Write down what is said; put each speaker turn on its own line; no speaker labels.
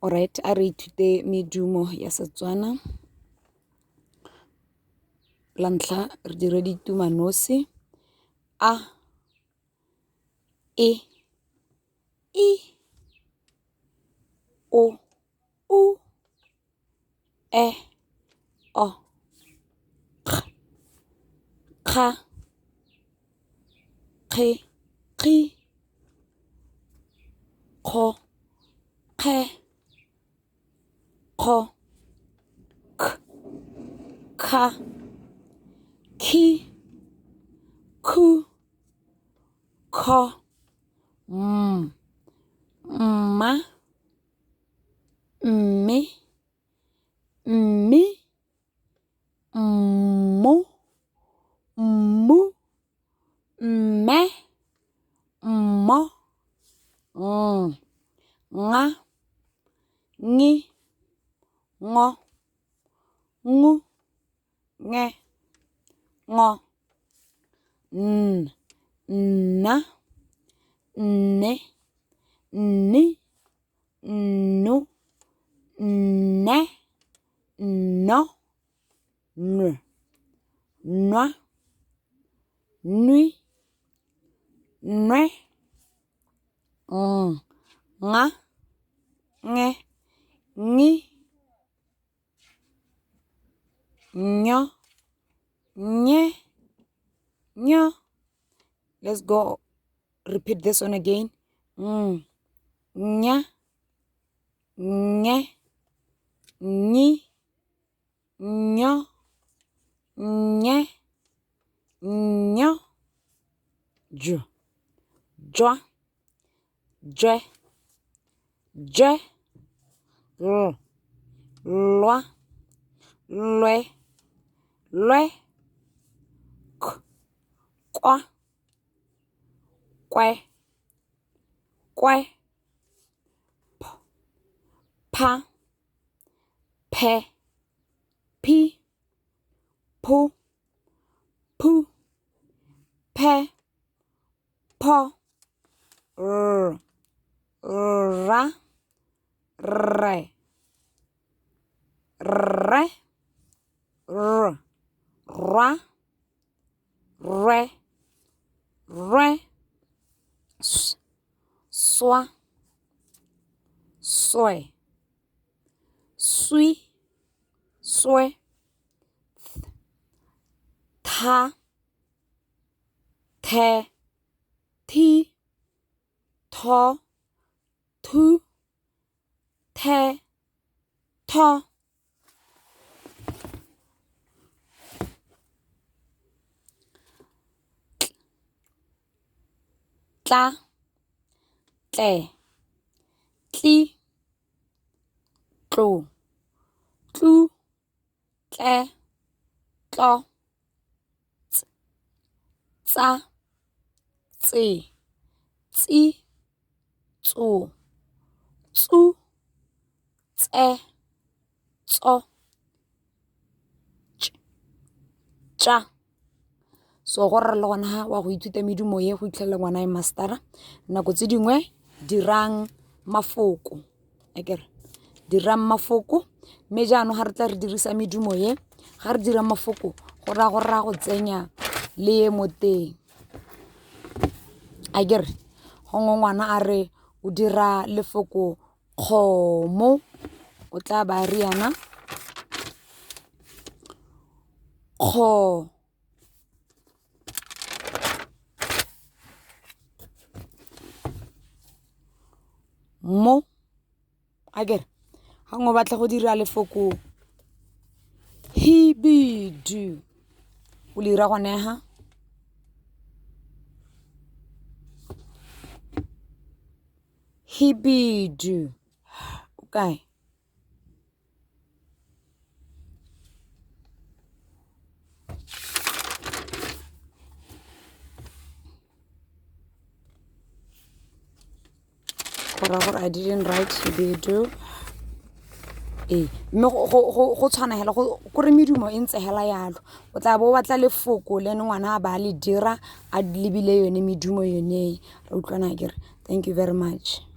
Alright, a re ithute medumo ya Setswana. La ntlha re dire ditumanosi a, e, o, u, e, o, kh, kha, kge, khi, kgo, kge, kgo, k, kha, ki, ku, kho, mma, mme, mmi, mmo, mmu, mme, mmo, nga, ngi, ngo, ngu, nge, ngo, nna, nne, nni, nnu, nne, nno, nwe, nwa, nwi, nwe, nga, nge, ngi, nyo, nye, nyo. Let's go. Repeat this one again. Nya, nye, nyi, nyo, nye, nyo, ju, jwa, jwe, je, lwa, lwe, lwe, k, kwa, kwe, kwe, p, pa, pe, pi, pu, pu, pe, po, r, ra, re, re, r, ra, re, re, s, swa, swe, swi, swe, th, tha, the, thi, tho, thu, the, tho. Tla, tle, tli, tlo, tlu, tle, tlo, ts, tsa, tse, tsi, tso, tsu, tse, tso, ch, tša. So go rra le gona ha wa go ithuta medumo ye go itlhela ngwana e mastera nako tse dingwe dirang mafoko akere dirang mafoko mme jaanong ga re tla re dirisa medumo ye ga re dira mafoko go ra go tsenya le ye mo teng akere gongwe ngwana a re o dira lefoko kgomo o tla ba re yana kgo mo akere ga ngwe batla go dira lefoko hibidu o le dira gone ha hibidu okay I didn't write hibidu mme go tshwana hela go re medumo e ntse hela yalo o tla bo batla lefoko le ngwana ba le dira a lebile yone medumo yone re utlwana akere thank you very much.